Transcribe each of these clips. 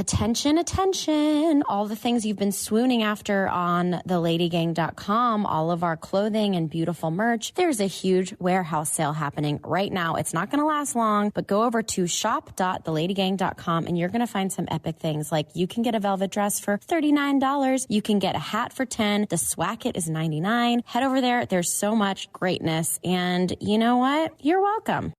Attention, attention. All the things you've been swooning after on the LadyGang.com, all of our clothing and beautiful merch. There's a huge warehouse sale happening right now. It's not going to last long, but go over to shop.theladygang.com and you're going to find some epic things. Like you can get a velvet dress for $39. You can get a hat for $10. The swacket is $99. Head over there. There's so much greatness. And you know what? You're welcome.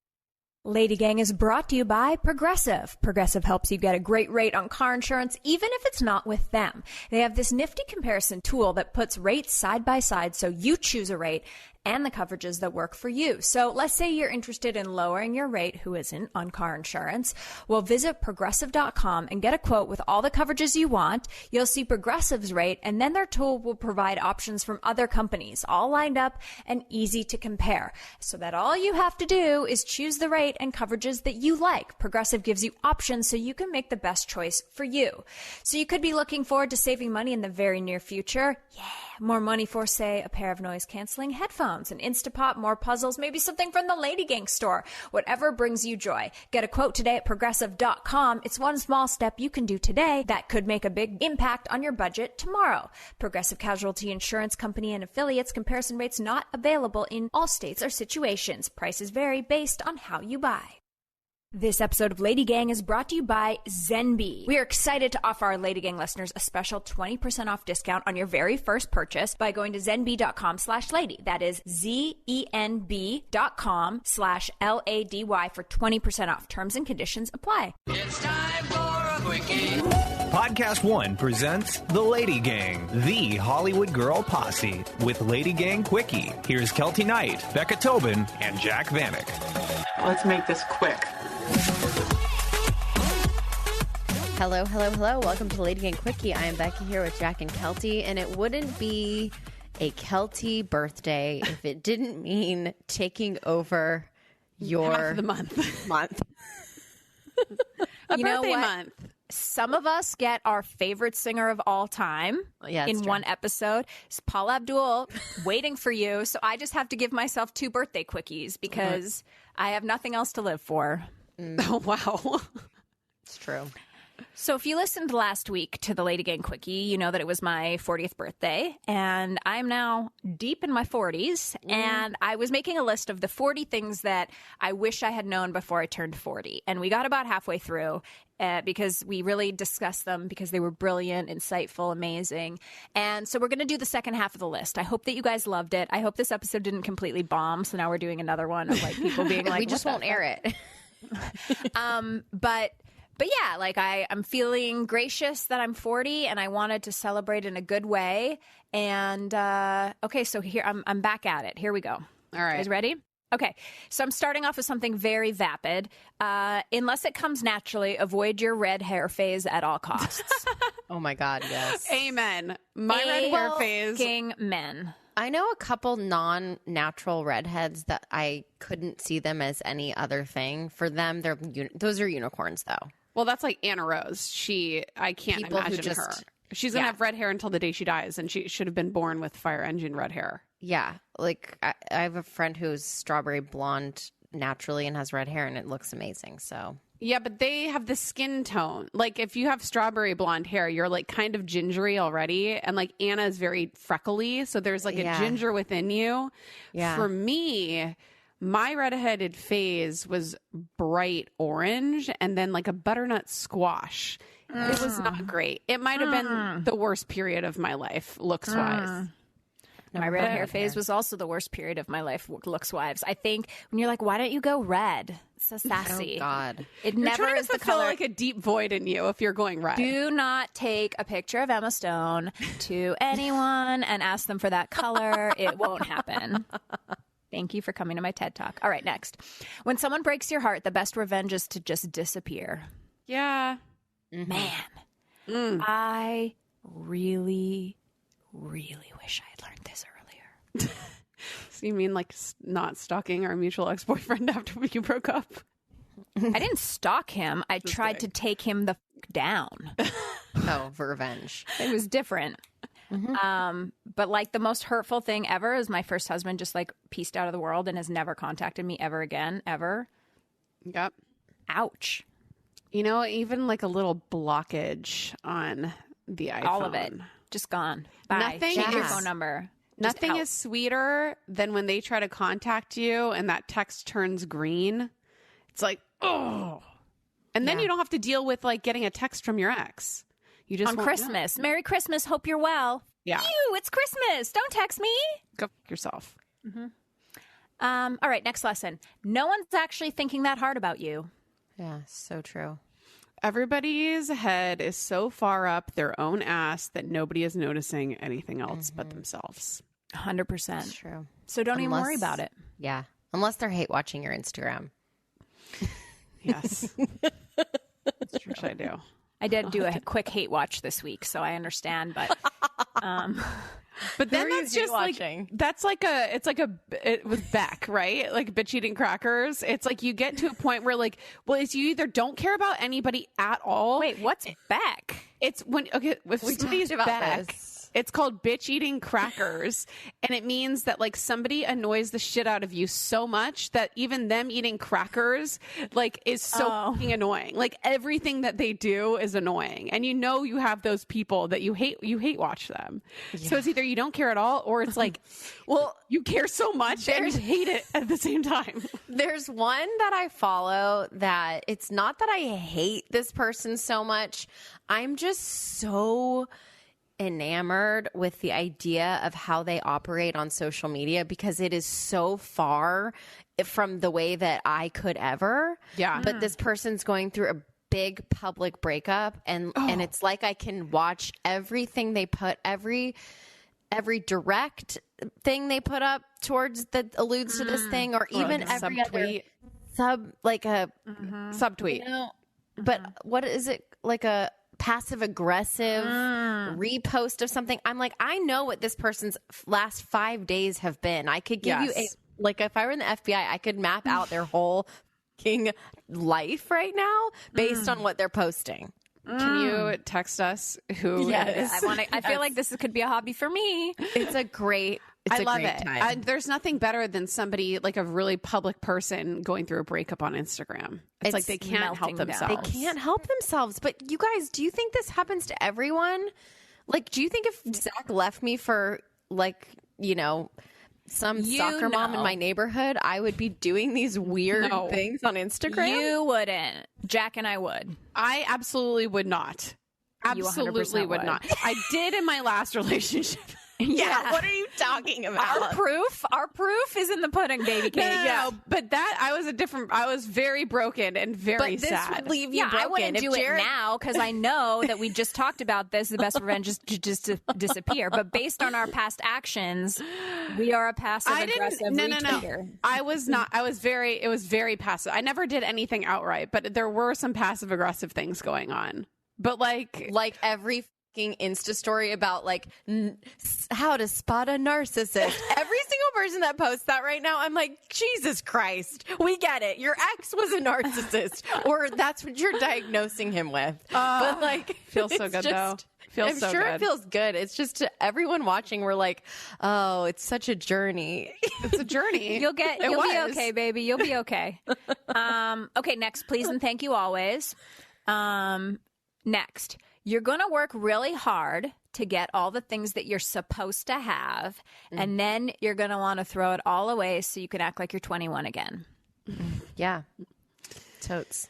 Lady Gang is brought to you by Progressive. Progressive helps you get a great rate on car insurance, even if it's not with them. They have this nifty comparison tool that puts rates side by side so you choose a rate and the coverages that work for you. So let's say you're interested in lowering your rate, who isn't, on car insurance. Well, visit progressive.com and get a quote with all the coverages you want. You'll see Progressive's rate, and then their tool will provide options from other companies, all lined up and easy to compare. So that all you have to do is choose the rate and coverages that you like. Progressive gives you options so you can make the best choice for you. So you could be looking forward to saving money in the very near future. Yeah, more money for, say, a pair of noise-canceling headphones, an Instapot, more puzzles, maybe something from the LadyGang store. Whatever brings you joy. Get a quote today at progressive.com. It's one small step you can do today that could make a big impact on your budget tomorrow. Progressive Casualty Insurance Company and affiliates. Comparison rates not available in all states or situations. Prices vary based on how you buy. This episode of Lady Gang is brought to you by Zenbee. We are excited to offer our Lady Gang listeners a special 20% off discount on your very first purchase by going to zenbee.com/lady. That is zenb.com/LADY for 20% off. Terms and conditions apply. It's time for a Quickie. Podcast One presents The Lady Gang, the Hollywood girl posse, with Lady Gang Quickie. Here's Keltie Knight, Becca Tobin, and Jack Vanek. Let's make this quick. Hello, hello, hello. Welcome to Lady Gang Quickie. I am Becky here with Jack and Keltie, and it wouldn't be a Keltie birthday if it didn't mean taking over your half of the month. You know birthday what? month. Some of us get our favorite singer of all time in one episode. It's Paula Abdul waiting for you. So I just have to give myself 2 birthday quickies because I have nothing else to live for. Oh, wow. It's true. So if you listened last week to the Lady Gang Quickie, you know that it was my 40th birthday, and I'm now deep in my 40s, and I was making a list of the 40 things that I wish I had known before I turned 40, and we got about halfway through because we really discussed them because they were brilliant, insightful, amazing, and so we're going to do the second half of the list. I hope that you guys loved it. I hope this episode didn't completely bomb, so now we're doing another one of like people being like, we just won't air it. But yeah, like I'm feeling gracious that I'm 40 and I wanted to celebrate in a good way. And okay, so here I'm back at it. Here we go. All right. You guys ready? Okay, so I'm starting off with something very vapid. Unless it comes naturally, avoid your red hair phase at all costs. Oh my God, yes. Amen. My red hair phase. King men. I know a couple non-natural redheads that I couldn't see them as any other thing. For them, those are unicorns, though. Well, that's like Anna Rose. I can't People who imagine just- her. She's going to have red hair until the day she dies, and she should have been born with fire engine red hair. Yeah. Like, I have a friend who's strawberry blonde naturally and has red hair, and it looks amazing, so... Yeah, but they have the skin tone. Like, if you have strawberry blonde hair, you're, like, kind of gingery already. And, like, Anna is very freckly, so there's, like, a ginger within you. Yeah. For me, my redheaded phase was bright orange and then, like, a butternut squash. It was not great. It might have been the worst period of my life, looks-wise. My red hair phase was also the worst period of my life, looks-wise. I think when you're like, why don't you go red? It's so sassy. Oh, God. It You're never trying is to the fulfill color. like a deep void in you if you're going red. Do not take a picture of Emma Stone to anyone and ask them for that color. It won't happen. Thank you for coming to my TED Talk. All right, next. When someone breaks your heart, the best revenge is to just disappear. Yeah. Man, I really, really wish I had learned this earlier. So you mean like not stalking our mutual ex-boyfriend after you broke up? I didn't stalk him. I tried to take him the f- down. Oh, for revenge. It was different. But like the most hurtful thing ever is my first husband just like pieced out of the world and has never contacted me ever again, ever. Yep. Ouch. You know, even like a little blockage on the iPhone. All of it. Just gone. Bye. Nothing Change your is- phone number. Nothing is sweeter than when they try to contact you and that text turns green. It's like, oh. And then you don't have to deal with like getting a text from your ex. You just on won't Christmas. Merry Christmas. Hope you're well. Yeah. Ew, it's Christmas. Don't text me. Go f- yourself. All right, next lesson. No one's actually thinking that hard about you. Yeah, so true. Everybody's head is so far up their own ass that nobody is noticing anything else but themselves. 100%. That's true. So don't even worry about it. Yeah. Unless they're hate watching your Instagram. Yes. Which I do. I did do a quick hate watch this week, so I understand, but But then Who are that's you just like watching? that's like it with Beck, right? Like bitch eating crackers. It's like you get to a point where like, well, it's you either don't care about anybody at all. wait, what's back? It's when if somebody's talked about Beck, this. it's called bitch eating crackers, and it means that like somebody annoys the shit out of you so much that even them eating crackers like is so fucking annoying. Like everything that they do is annoying, and you know you have those people that you hate. You hate watch them. So it's either you don't care at all, or it's like, well, you care so much and you hate it at the same time. There's one that I follow that it's not that I hate this person so much. I'm just so enamored with the idea of how they operate on social media because it is so far from the way that I could ever. Yeah. But this person's going through a big public breakup and it's like I can watch everything they put, every direct thing they put up towards that alludes to this thing, or even like a every other subtweet. Subtweet. you know, but what is it, like a passive aggressive repost of something? I'm like, I know what this person's last 5 days have been. I could give you like if I were in the FBI, I could map out their whole fucking life right now based on what they're posting. Can you text us who it is? I feel like this could be a hobby for me. It's a great I love great it. time. There's nothing better than somebody like a really public person going through a breakup on Instagram. It's like they can't help melting down. themselves. They can't help themselves. But you guys, do you think this happens to everyone? Like, do you think if Zach left me for like, you know, some soccer mom in my neighborhood, I would be doing these weird things on Instagram? You wouldn't. Jack and I would. I absolutely would not. You 100% Absolutely would not. I did in my last relationship. Yeah. What are you talking about? Our proof is in the pudding, baby cake. No, but that I was very broken and very But this sad. would leave you Yeah, broken. I wouldn't If do Jared- it now because I know that we just talked about this. The best revenge is to just to disappear. But based on our past actions, we are a passive aggressive retweeter. I was not. It was very passive. I never did anything outright, but there were some passive aggressive things going on. But like every fucking Insta story about like how to spot a narcissist. Every single person that posts that right now, I'm like, Jesus Christ, we get it. Your ex was a narcissist, or that's what you're diagnosing him with. But like, feels so it's good just- though. Feels I'm so sure good. it feels good. It's just to everyone watching, we're like, oh, it's such a journey. It's a journey. You'll be okay, baby. You'll be okay. Okay, next, please and thank you always. Next, you're going to work really hard to get all the things that you're supposed to have, and then you're going to want to throw it all away so you can act like you're 21 again. Yeah. Totes.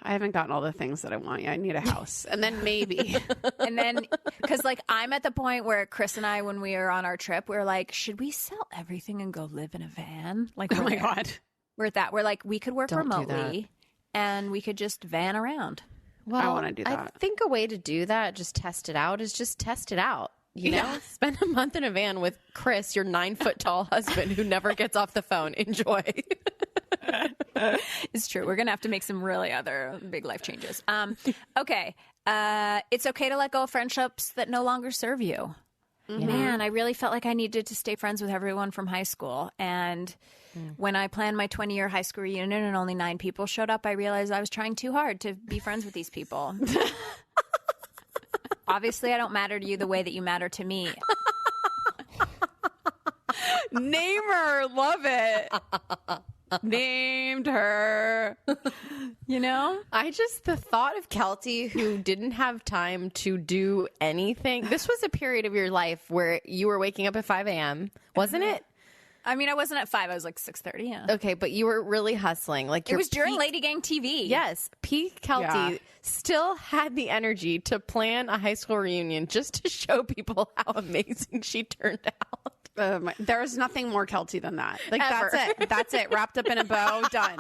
I haven't gotten all the things that I want yet. I need a house, and then maybe. And then, because like I'm at the point where Chris and I, when we were on our trip, we were like, should we sell everything and go live in a van? Like, Oh my god. we're at that. We're like, we could work Don't do remotely, and we could just van around. Well, wanna do that. I think a way to do that, just test it out, is just test it out. You know, spend a month in a van with Chris, your 9-foot tall husband who never gets off the phone. Enjoy. It's true. We're gonna have to make some really other big life changes. Okay. It's okay to let go of friendships that no longer serve you. Man, I really felt like I needed to stay friends with everyone from high school. And when I planned my 20-year high school reunion and only 9 people showed up, I realized I was trying too hard to be friends with these people. Obviously, I don't matter to you the way that you matter to me. Namer, love it. named her. You know? The thought of Keltie who didn't have time to do anything. This was a period of your life where you were waking up at 5 a.m., wasn't it? I mean, I wasn't at 5. I was like 6:30. Yeah. Okay, but you were really hustling. Like It was during LadyGang TV. Yes, peak Keltie still had the energy to plan a high school reunion just to show people how amazing she turned out. There's nothing more Keltie than that. Like, Ever. That's it. Wrapped up in a bow, done.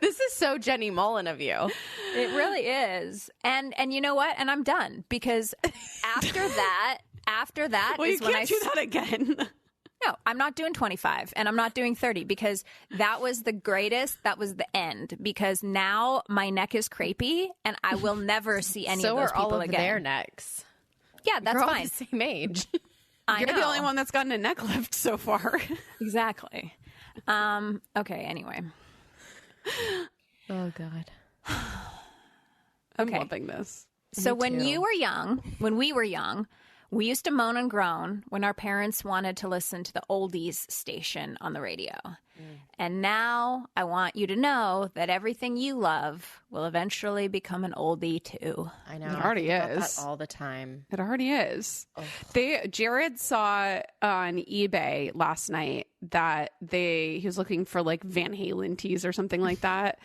This is so Jenny Mullen of you. It really is. And you know what? And I'm done because after that Well, you is when can't do that again. No, I'm not doing 25 and I'm not doing 30 because that was the greatest. That was the end because now my neck is crepey and I will never see any of those So are people all of again. their necks. Yeah, that's You're all fine. the same age. You're the only one that's gotten a neck lift so far. Exactly. Okay, anyway. Oh, God. I'm Okay. loving this. So Me when too. we were young, we used to moan and groan when our parents wanted to listen to the oldies station on the radio. And now I want you to know that everything you love will eventually become an oldie too. I know. It already I think about is. that all the time. It already is. Jared saw on eBay last night that he was looking for like Van Halen tees or something like that.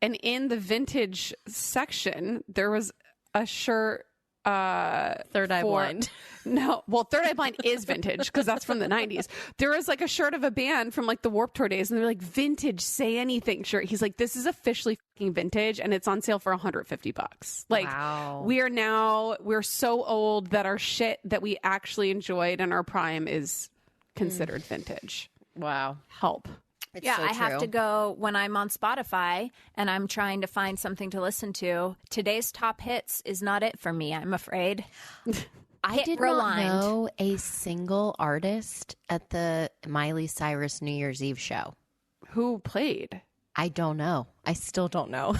And in the vintage section, there was a shirt. Third Eye Blind. No, well, Third Eye Blind is vintage because that's from the 90s. There was like a shirt of a band from like the Warped Tour days, and they're like, vintage, say anything shirt. He's like, this is officially fucking vintage, and it's on sale for $150. Like, Wow. we're so old that our shit that we actually enjoyed in our prime is considered vintage. Wow. Help. It's Yeah, so I have true. to go when I'm on Spotify and I'm trying to find something to listen to. Today's top hits is not it for me, I'm afraid. I Hit did rewind. not know a single artist at the Miley Cyrus New Year's Eve show. Who played? I don't know. I still don't know.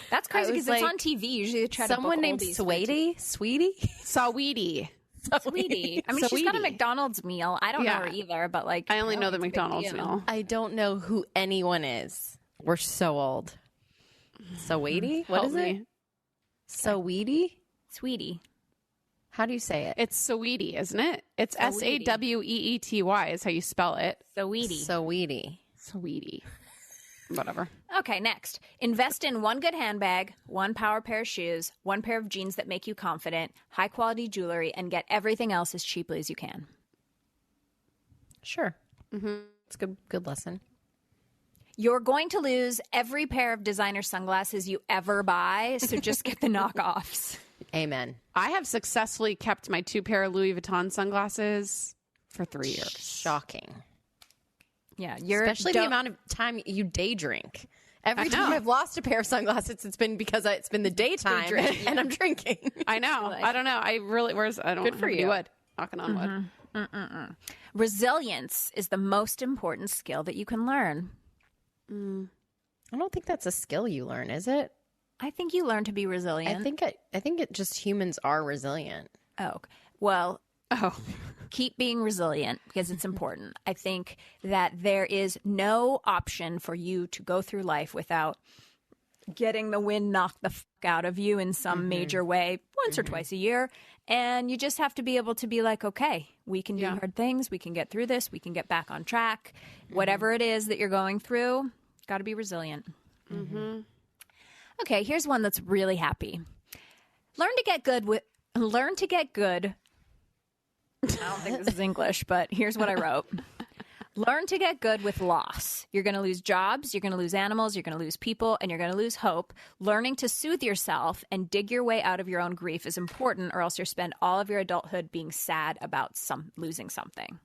That's crazy was because it's like, on TV. Usually they try to Someone book named oldies. Sweetie? Saweetie. Sweetie. I mean, she's got a Saweetie. McDonald's meal. I don't know her Yeah. either, but like I only know the it's a big McDonald's deal. meal. I don't know who anyone is. We're so old. Sweetie? What Help is me. it? Sweetie? Sweetie. How do you say it? It's Saweetie, isn't it? It's Saweetie. Saweety is how you spell it. Sweetie. Sweetie. Saweetie. Whatever. Okay, next. Invest in one good handbag, one power pair of shoes, one pair of jeans that make you confident, high quality jewelry, and get everything else as cheaply as you can. Sure. It's a good lesson. You're going to lose every pair of designer sunglasses you ever buy, so just get the knockoffs. Amen. I have successfully kept my 2 pair of Louis Vuitton sunglasses for 3 years. Shocking. Yeah, Especially the amount of time you day drink. Every time I've lost a pair of sunglasses, it's been because it's been the daytime and I'm drinking. I know. I don't know. I really, I don't Good for have any you. wood. Knocking on wood. Resilience is the most important skill that you can learn. I don't think that's a skill you learn, is it? I think you learn to be resilient. I think it just humans are resilient. Oh, well, Oh, keep being resilient because it's important. I think that there is no option for you to go through life without getting the wind knocked the fuck out of you in some major way once or twice a year. And you just have to be able to be like, okay, we can do hard things. We can get through this. We can get back on track. Whatever it is that you're going through, got to be resilient. Okay, here's one that's really happy. Learn to get good. I don't think this is English, but here's what I wrote. Learn to get good with loss. You're going to lose jobs, you're going to lose animals, you're going to lose people, and you're going to lose hope. Learning to soothe yourself and dig your way out of your own grief is important, or else you'll spend all of your adulthood being sad about losing something.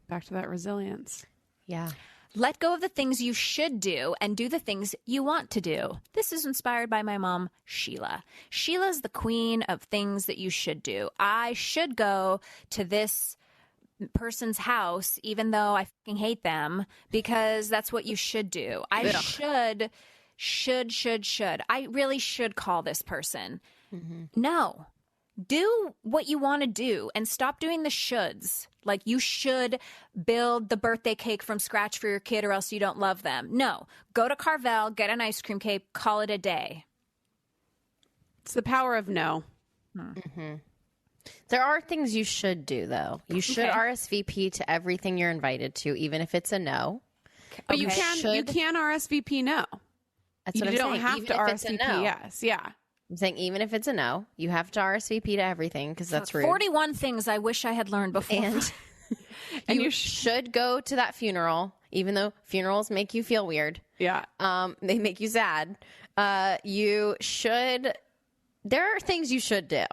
back to that resilience. Yeah. Let go of the things you should do and do the things you want to do. This is inspired by my mom, Sheila. Sheila's the queen of things that you should do. I should go to this person's house, even though I fucking hate them, because that's what you should do. I should. I really should call this person. No. do what you want to do and stop doing the shoulds. Like, you should build the birthday cake from scratch for your kid or else you don't love them. No. Go to Carvel, get an ice cream cake, call it a day. It's the power of no. Mm-hmm. There are things you should do, though. You should RSVP to everything you're invited to, even if it's a no. But you can RSVP no. That's what I'm saying. You don't have to RSVP yes. Yeah. I'm saying even if it's a no, you have to RSVP to everything because that's rude. 41 things I wish I had learned before. And you should go to that funeral, even though funerals make you feel weird. Yeah. They make you sad. You should. There are things you should do.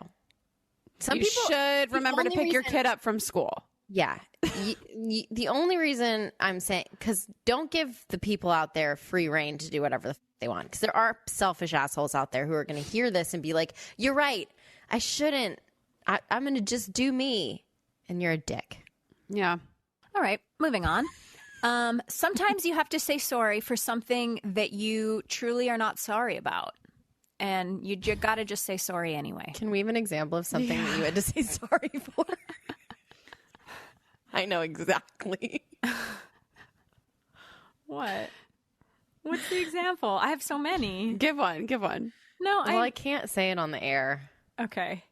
Some people should remember to pick your kid up from school. Yeah. The only reason I'm saying, because don't give the people out there free reign to do whatever they want. Because there are selfish assholes out there who are going to hear this and be like, you're right. I shouldn't. I'm going to just do me. And you're a dick. Yeah. All right. Moving on. Sometimes you have to say sorry for something that you truly are not sorry about. And you got to just say sorry anyway. Can we have an example of something that you had to say sorry for? I know exactly. What? What's the example? I have so many. Give one. No, I can't say it on the air. Okay.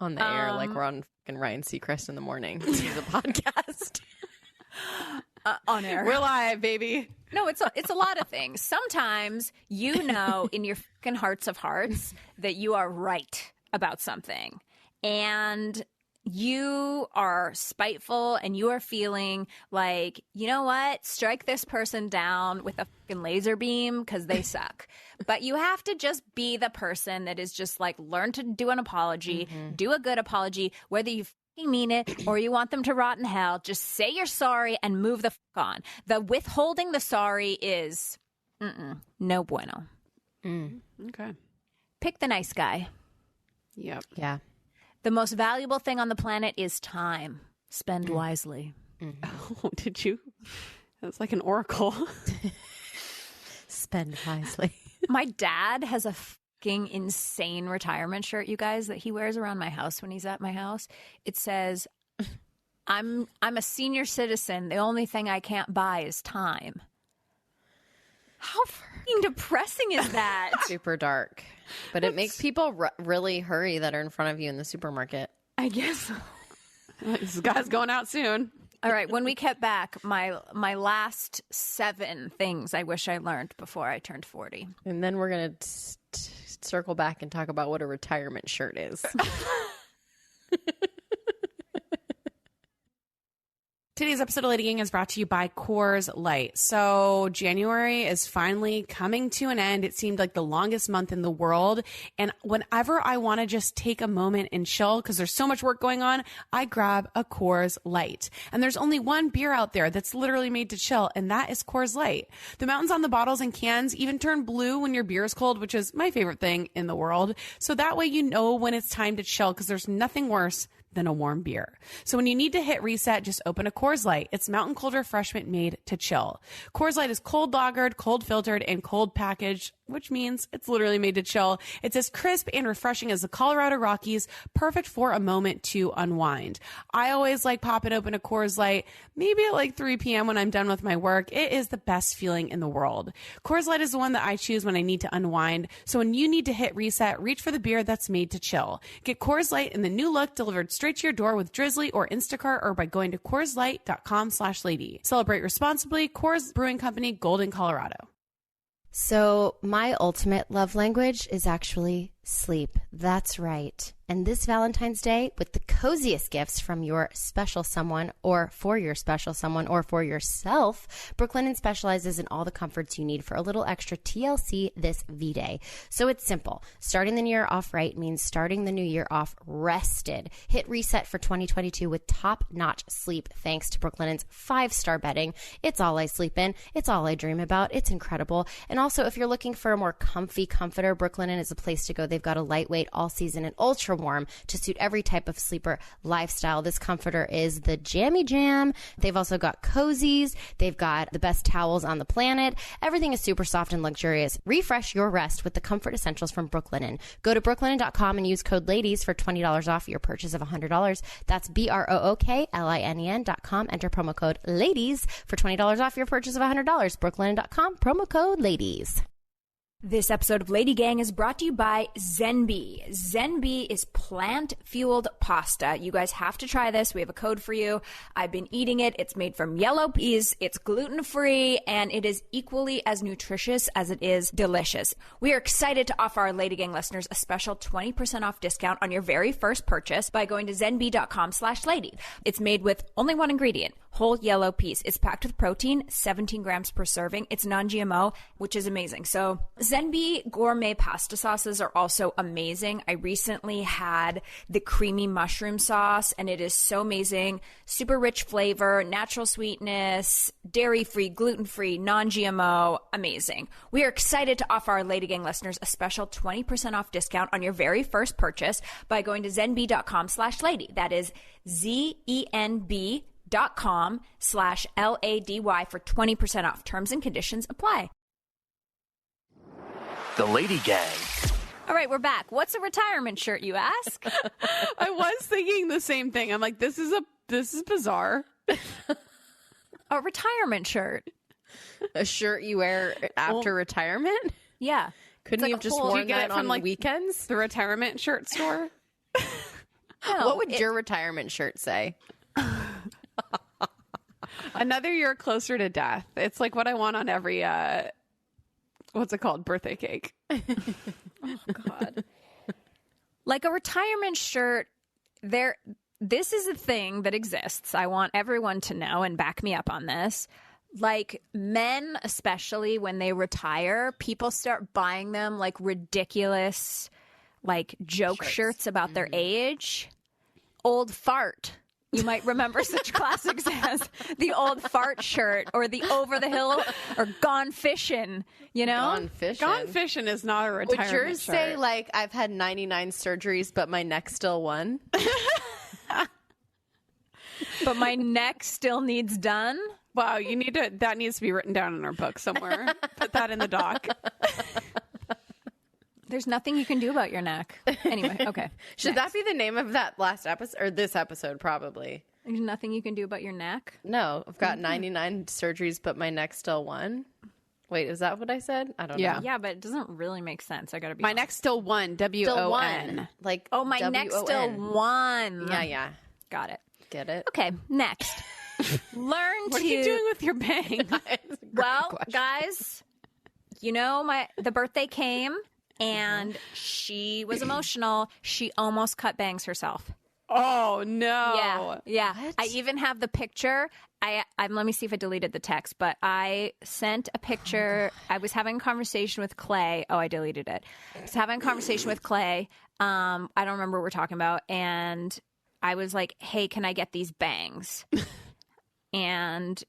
On the air, like we're on fucking Ryan Seacrest in the morning. This is a podcast. On air. We're live, baby. No, it's a lot of things. Sometimes you know in your fucking hearts of hearts that you are right about something. And you are spiteful and you are feeling like, you know what? Strike this person down with a fucking laser beam because they suck. But you have to just be the person that is just like, learn to do an apology, do a good apology, whether you fucking mean it or you want them to rot in hell. Just say you're sorry and move the fuck on. The withholding the sorry is no bueno. Okay. Pick the nice guy. Yep. Yeah. The most valuable thing on the planet is time. Spend wisely. Oh, did you? That's like an oracle. Spend wisely. My dad has a fucking insane retirement shirt, you guys, that he wears around my house when he's at my house. It says, I'm a senior citizen. The only thing I can't buy is time. How fucking depressing is that? Super dark. But it makes people really hurry that are in front of you in the supermarket. I guess. This guy's going out soon. All right. When we get back, my last 7 things I wish I learned before I turned 40. And then we're going to circle back and talk about what a retirement shirt is. Today's episode of Lady Gang is brought to you by Coors Light. So January is finally coming to an end. It seemed like the longest month in the world. And whenever I want to just take a moment and chill, because there's so much work going on, I grab a Coors Light. And there's only one beer out there that's literally made to chill, and that is Coors Light. The mountains on the bottles and cans even turn blue when your beer is cold, which is my favorite thing in the world. So that way you know when it's time to chill, because there's nothing worse than a warm beer. So when you need to hit reset, just open a Coors Light. It's mountain cold refreshment made to chill. Coors Light is cold lagered, cold filtered, and cold packaged, which means it's literally made to chill. It's as crisp and refreshing as the Colorado Rockies, perfect for a moment to unwind. I always like popping open a Coors Light, maybe at like 3 p.m. when I'm done with my work. It is the best feeling in the world. Coors Light is the one that I choose when I need to unwind. So when you need to hit reset, reach for the beer that's made to chill. Get Coors Light in the new look delivered straight to your door with Drizzly or Instacart or by going to CoorsLight.com/lady. Celebrate responsibly. Coors Brewing Company, Golden, Colorado. So my ultimate love language is actually sleep. That's right. And this Valentine's Day, with the coziest gifts from your special someone or for your special someone or for yourself, Brooklinen specializes in all the comforts you need for a little extra TLC this V-Day. So it's simple. Starting the new year off right means starting the new year off rested. Hit reset for 2022 with top-notch sleep thanks to Brooklinen's 5-star bedding. It's all I sleep in. It's all I dream about. It's incredible. And also, if you're looking for a more comfy comforter, Brooklinen is a place to go. They've got a lightweight, all-season, and ultra warm to suit every type of sleeper lifestyle. This comforter is the Jammy Jam. They've also got cozies. They've got the best towels on the planet. Everything is super soft and luxurious. Refresh your rest with the comfort essentials from Brooklinen. Go to brooklinen.com and use code LADIES for $20 off your purchase of $100. That's BROOKLINEN.com. Enter promo code LADIES for $20 off your purchase of $100. brooklinen.com, promo code LADIES. This episode of Lady Gang is brought to you by Zenbee. Zenbee is plant-fueled pasta. You guys have to try this. We have a code for you. I've been eating it. It's made from yellow peas. It's gluten-free, and it is equally as nutritious as it is delicious. We are excited to offer our Lady Gang listeners a special 20% off discount on your very first purchase by going to zenbee.com/lady. It's made with only one ingredient, whole yellow peas. It's packed with protein, 17 grams per serving. It's non-GMO, which is amazing. So Zenbee gourmet pasta sauces are also amazing. I recently had the creamy mushroom sauce, and it is so amazing. Super rich flavor, natural sweetness, dairy-free, gluten-free, non-GMO, amazing. We are excited to offer our Lady Gang listeners a special 20% off discount on your very first purchase by going to zenbee.com/lady. That is ZENB.com/LADY for 20% off. Terms and conditions apply. The Lady Gang. All right, we're back. What's a retirement shirt, you ask? I was thinking the same thing. I'm like, this is bizarre. A retirement shirt. A shirt you wear after retirement? Yeah. Couldn't you have just worn that on like weekends? The retirement shirt store? No, what would your retirement shirt say? Another year closer to death. It's like what I want on every what's it called? Birthday cake. Oh, God. Like a retirement shirt, this is a thing that exists. I want everyone to know and back me up on this. Like men, especially when they retire, people start buying them like ridiculous, like joke shirts about their age. Old fart. You might remember such classics as the old fart shirt or the over the hill or gone fishing, you know? Gone fishing. Gone fishing is not a retirement Would yours shirt. say, like, I've had 99 surgeries, but my neck still won? But my neck still needs done? Wow, that needs to be written down in our book somewhere. Put that in the doc. There's nothing you can do about your neck. Anyway, okay. Should that be the name of that last episode? Or this episode, probably. There's nothing you can do about your neck? No, I've got 99 surgeries, but my neck still won. Wait, is that what I said? I don't know. Yeah, but it doesn't really make sense. I gotta be My honest. neck still won. Still WON. won. Like, Oh, my neck still WON. won. Yeah. Got it. Get it? Okay, next. Learn What to... are you doing with your bang? Well, guys, you know, the birthday came and she was emotional. She almost cut bangs herself. Oh, no. Yeah. What? I even have the picture. Let me see if I deleted the text, but I sent a picture. I was having a conversation with Clay. Oh, I deleted it. I was having a conversation with Clay. I don't remember what we're talking about. And I was like, hey, can I get these bangs? And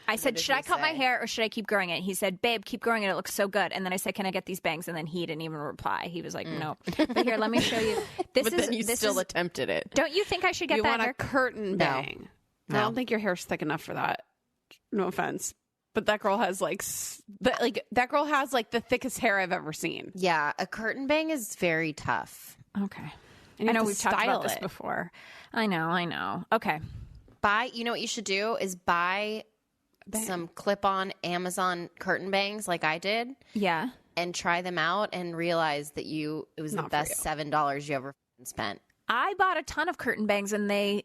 I said, should I cut my hair or should I keep growing it? He said, babe, keep growing it. It looks so good. And then I said, can I get these bangs? And then he didn't even reply. He was like, no. But here, let me show you. Then you still attempted it. Don't you think I should get You that want hair? a curtain bang. No. I don't think your hair's thick enough for that. No offense. But that girl has that girl has the thickest hair I've ever seen. Yeah, a curtain bang is very tough. Okay. And I you know have to we've talked style about this it. before. I know. Okay. You know what you should do is buy some clip-on Amazon curtain bangs like I did Yeah. and try them out and realize that it was the Not for best $7 you ever spent. I bought a ton of curtain bangs and I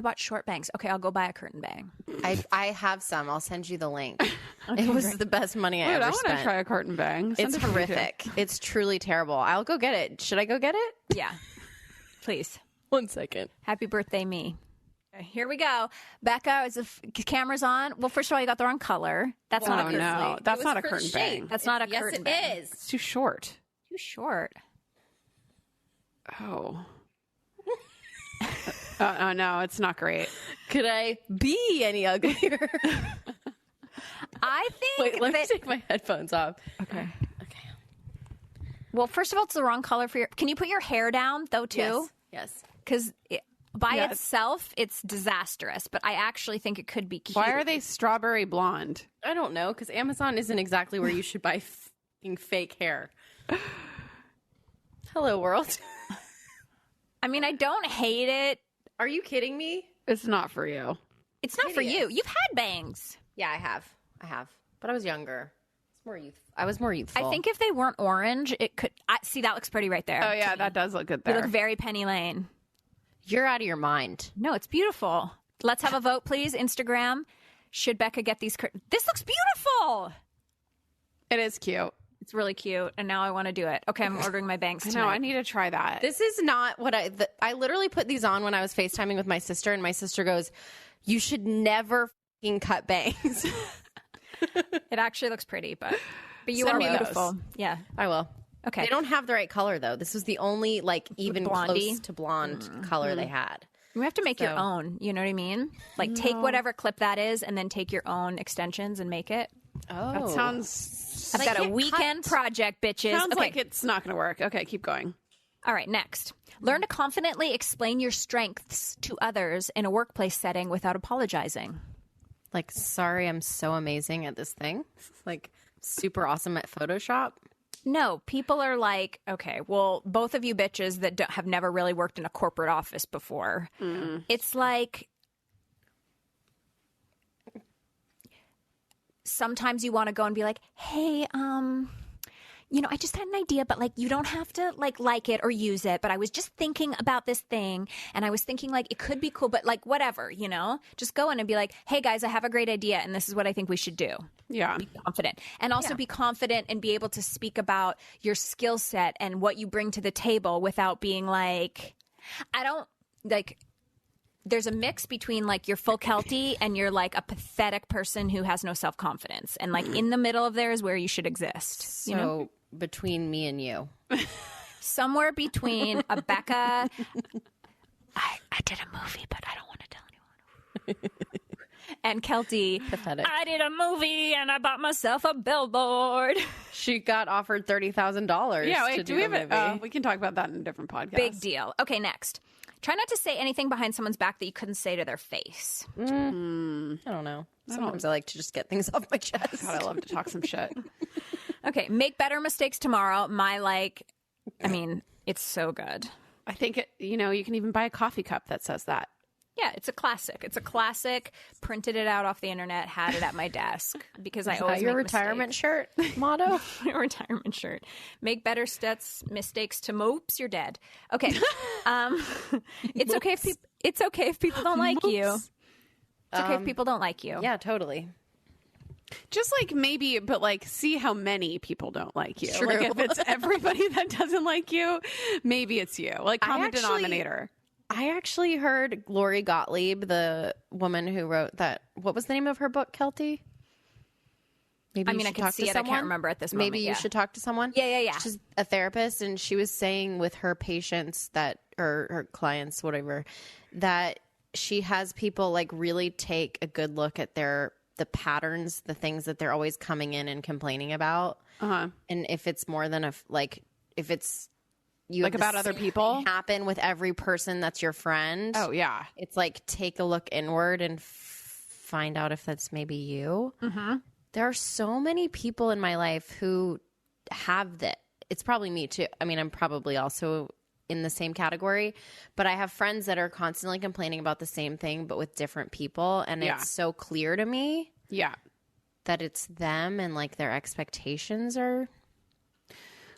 bought short bangs. Okay, I'll go buy a curtain bang. I have some. I'll send you the link. It was the best money I Dude, ever I want to spent. try a curtain bang. Send It's it to me, too. horrific. It's truly terrible. I'll go get it. Should I go get it? Yeah. Please. 1 second. Happy birthday, me. Okay, here we go. Becca, is the camera's on? Well, first of all, you got the wrong color. That's not Oh, a curtain no. That's not a curtain bang. That's not a curtain bang. Yes, it is. It's too short. Too short. Oh. Oh, no, it's not great. Could I be any uglier? I think Wait, let me that... take my headphones off. Okay. Well, first of all, it's the wrong color for your... Can you put your hair down, though, too? Yes. Because by itself, it's disastrous, but I actually think it could be cute. Why are they strawberry blonde? I don't know, because Amazon isn't exactly where you should buy fake hair. Hello, world. I mean, I don't hate it. Are you kidding me? It's not for you. It's not for you. You've had bangs. Yeah, I have. But I was younger. I was more youthful. I think if they weren't orange, it could... see, that looks pretty right there. Oh, yeah, that does look good You there. look very Penny Lane. You're out of your mind. No, it's beautiful. Let's have a vote, please. Instagram. Should Becca get these... This looks beautiful! It is cute. It's really cute, and now I want to do it. Okay, I'm ordering my bangs tonight. No, I need to try that. This is not what I literally put these on when I was FaceTiming with my sister, and my sister goes, you should never fucking cut bangs. It actually looks pretty, but you Send are me beautiful. those. Yeah. I will. Okay. They don't have the right color, though. This was the only, even blondie? close to blonde color they had. You have to make your So- own. You know what I mean? Like, take whatever clip that is and then take your own extensions and make it. Oh. That sounds... I've got a weekend project, bitches. Sounds Okay. like it's not going to work. Okay, keep going. All right, next. Learn to confidently explain your strengths to others in a workplace setting without apologizing. Like, sorry, I'm so amazing at this thing. Like, super awesome at Photoshop. No, people are like, okay, well, both of you bitches that have never really worked in a corporate office before. It's like sometimes you want to go and be like, hey, I just had an idea, but you don't have to like it or use it. But I was just thinking about this thing and I was thinking it could be cool, but whatever, just go in and be like, hey guys, I have a great idea and this is what I think we should do. Yeah. Be confident and also be confident and be able to speak about your skill set and what you bring to the table without being there's a mix between you're full Keltie and you're a pathetic person who has no self-confidence. And in the middle of there is where you should exist. So, between me and you. Somewhere between a Becca. I did a movie, but I don't want to tell anyone. And Keltie. Pathetic. I did a movie and I bought myself a billboard. She got offered $30,000 Yeah, wait, to do do we a have movie. we can talk about that in a different podcast. Big deal. Okay, next. Try not to say anything behind someone's back that you couldn't say to their face. I don't know. Sometimes I like to just get things off my chest. God, I love to talk some shit. Okay, make better mistakes tomorrow. It's so good. I think you can even buy a coffee cup that says that. Yeah, it's a classic. It's a classic. Printed it out off the internet, had it at my desk because I always your make retirement mistakes. shirt motto? My retirement shirt. Make better mistakes to moops. You're dead. Okay. It's okay if people don't like you. It's okay if people don't like you. Yeah, totally. Just maybe, but see how many people don't like you. True. If it's everybody that doesn't like you, maybe it's you. Common denominator. I actually heard Lori Gottlieb, the woman who wrote that. What was the name of her book, Keltie? Maybe I can see it. I can't remember at this moment. Maybe you should talk to someone. Yeah. She's a therapist, and she was saying with her patients or her clients, whatever, that she has people really take a good look at the patterns, the things that they're always coming in and complaining about. Uh-huh. And if it's more than if it's you have about the other same people thing happen with every person that's your friend. Oh yeah. It's take a look inward and find out if that's maybe you. Mm-hmm. There are so many people in my life who have that. It's probably me too. I'm probably also in the same category, but I have friends that are constantly complaining about the same thing, but with different people. And it's so clear to me that it's them and their expectations are.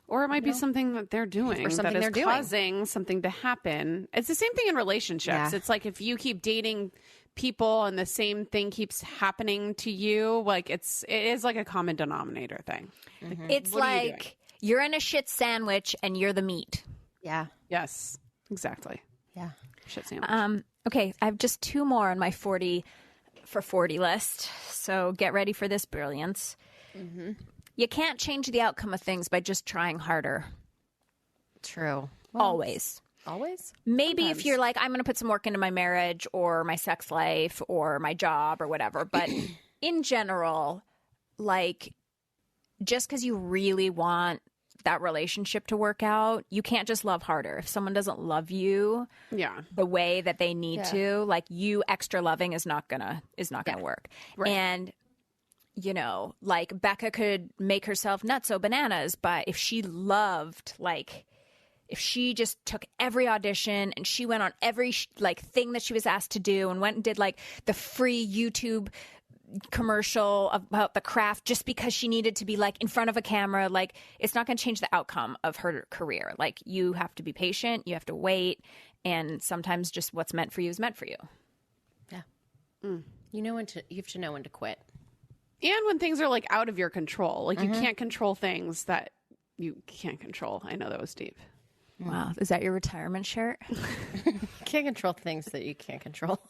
Or it might be something that they're doing Or something that is they're doing. causing something to happen. It's the same thing in relationships. Yeah. It's if you keep dating people and the same thing keeps happening to you, it is a common denominator thing. It's What are you doing? you're in a shit sandwich and you're the meat. Yeah. Yes, exactly. Yeah. Shit sandwich. Okay, I have just two more on my 40 for 40 list. So get ready for this brilliance. Mm-hmm. You can't change the outcome of things by just trying harder. True. Always. Always? Maybe if you're I'm going to put some work into my marriage or my sex life or my job or whatever. But in general, just because you really want that relationship to work out, you can't just love harder. If someone doesn't love you the way that they need to, like, you extra loving is not gonna work. Right. And you know, like, Becca could make herself nutso bananas, but if she loved, like, if she just took every audition and she went on every like thing that she was asked to do and went and did like the free YouTube commercial about the craft just because she needed to be like in front of a camera, like, it's not going to change the outcome of her career. Like, you have to be patient, you have to wait, and sometimes just what's meant for you is meant for you. Yeah. You have to know when to quit. And when things are like out of your control, like you can't control things that you can't control. I know that was deep. Wow. Is that your retirement shirt? Can't control things that you can't control.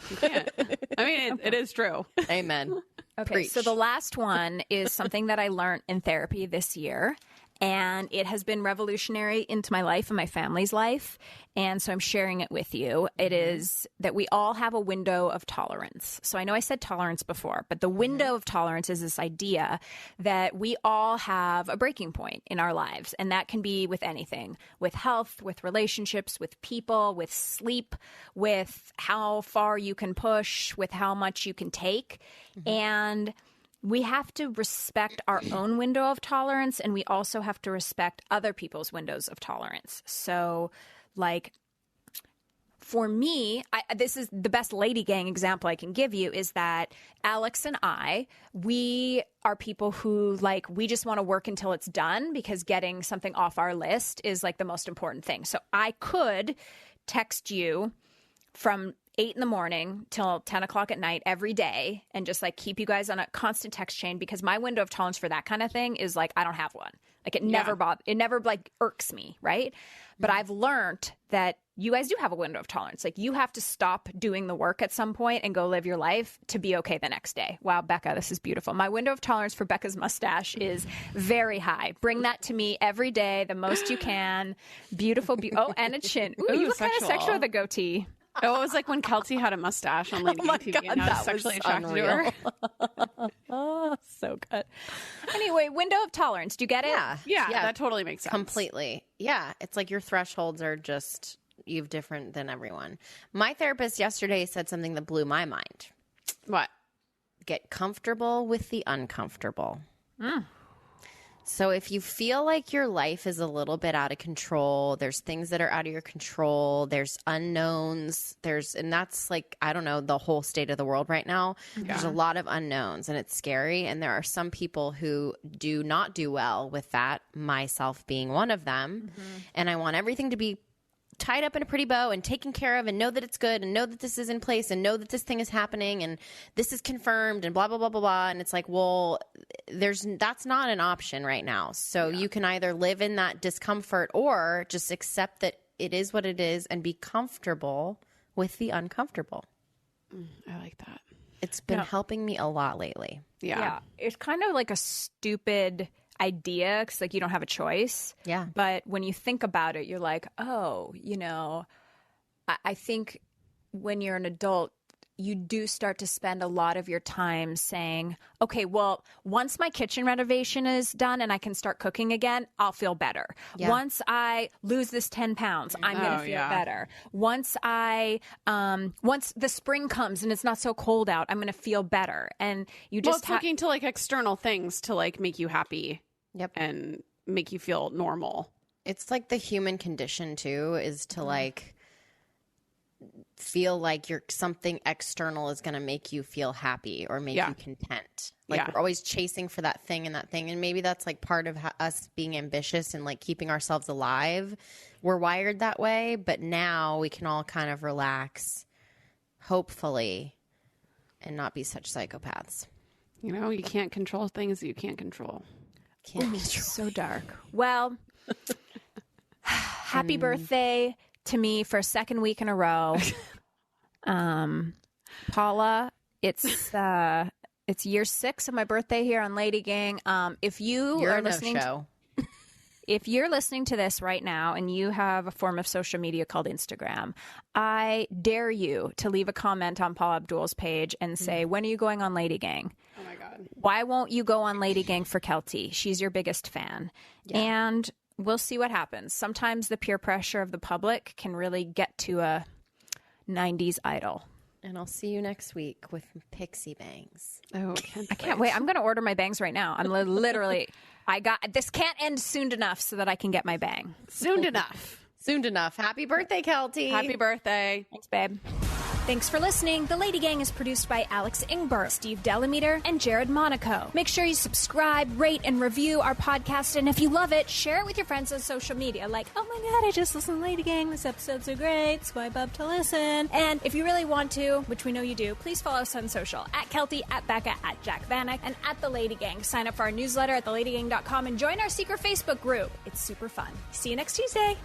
You can't. I mean, it is true. Amen. Okay. Preach. So the last one is something that I learned in therapy this year. And it has been revolutionary into my life and my family's life. And so I'm sharing it with you. It is that we all have a window of tolerance. So I know I said tolerance before, but the window of tolerance is this idea that we all have a breaking point in our lives. And that can be with anything, with health, with relationships, with people, with sleep, with how far you can push, with how much you can take. And we have to respect our own window of tolerance, and we also have to respect other people's windows of tolerance. So, like, for me, this is the best LadyGang example I can give you, is that Alex and we are people who, like, we just want to work until it's done because getting something off our list is, like, the most important thing. So I could text you from 8 in the morning till 10 o'clock at night every day and just like keep you guys on a constant text chain, because my window of tolerance for that kind of thing is like, I don't have one. Like, it never like irks me. Right. But I've learned that you guys do have a window of tolerance. Like, you have to stop doing the work at some point and go live your life to be okay the next day. Wow, Becca, this is beautiful. My window of tolerance for Becca's mustache is very high. Bring that to me every day, the most you can. Beautiful. Oh, and a chin. Ooh, you look kind of sexual with a goatee. Oh, it was like when Keltie had a mustache on LadyGang TV, and I was sexually attracted to her. Oh, so good. Anyway, window of tolerance. Do you get it? Yeah, that totally makes sense. Completely. Yeah, it's like your thresholds are just, you've different than everyone. My therapist yesterday said something that blew my mind. What? Get comfortable with the uncomfortable. So if you feel like your life is a little bit out of control, there's things that are out of your control, there's unknowns, and that's like, I don't know, the whole state of the world right now. Yeah. There's a lot of unknowns and it's scary. And there are some people who do not do well with that, myself being one of them. And I want everything to be tied up in a pretty bow and taken care of, and know that it's good, and know that this is in place, and know that this thing is happening, and this is confirmed, and blah, blah, blah, blah, blah. And it's like, well, that's not an option right now. So you can either live in that discomfort or just accept that it is what it is and be comfortable with the uncomfortable. I like that. It's been helping me a lot lately. Yeah. It's kind of like a stupid idea, because like you don't have a choice. Yeah. But when you think about it, you're like, oh, you know, I think when you're an adult, you do start to spend a lot of your time saying, okay, well, once my kitchen renovation is done and I can start cooking again, I'll feel better. Yeah. Once I lose this 10 pounds, I'm going to feel better. Once once the spring comes and it's not so cold out, I'm going to feel better. And you just looking to like external things to like make you happy. Yep. And make you feel normal. It's like the human condition too, is to like feel like something external is going to make you feel happy or make you content. Like we're always chasing for that thing and that thing. And maybe that's like part of us being ambitious and like keeping ourselves alive. We're wired that way, but now we can all kind of relax, hopefully, and not be such psychopaths. You know, you can't control things that you can't control. So dark. Well, happy birthday to me for a second week in a row. Paula, it's year 6 of my birthday here on LadyGang. If you're listening, if you're listening to this right now and you have a form of social media called Instagram, I dare you to leave a comment on Paula Abdul's page and say, when are you going on LadyGang? Oh my God. Why won't you go on LadyGang for Keltie? She's your biggest fan. Yeah. And we'll see what happens. Sometimes the peer pressure of the public can really get to a 90s idol. And I'll see you next week with pixie bangs. Oh, I can't wait. I'm going to order my bangs right now. I'm literally, this can't end soon enough so that I can get my bang. Soon enough. Soon enough. Happy birthday, Keltie. Happy birthday. Thanks, babe. Thanks for listening. The LadyGang is produced by Alex Ingber, Steve Delameter, and Jared Monaco. Make sure you subscribe, rate, and review our podcast. And if you love it, share it with your friends on social media. Like, oh my God, I just listened to LadyGang. This episode's so great. Swipe up to listen. And if you really want to, which we know you do, please follow us on social. At Keltie, at Becca, at Jack Vanek, and at The LadyGang. Sign up for our newsletter at theladygang.com and join our secret Facebook group. It's super fun. See you next Tuesday.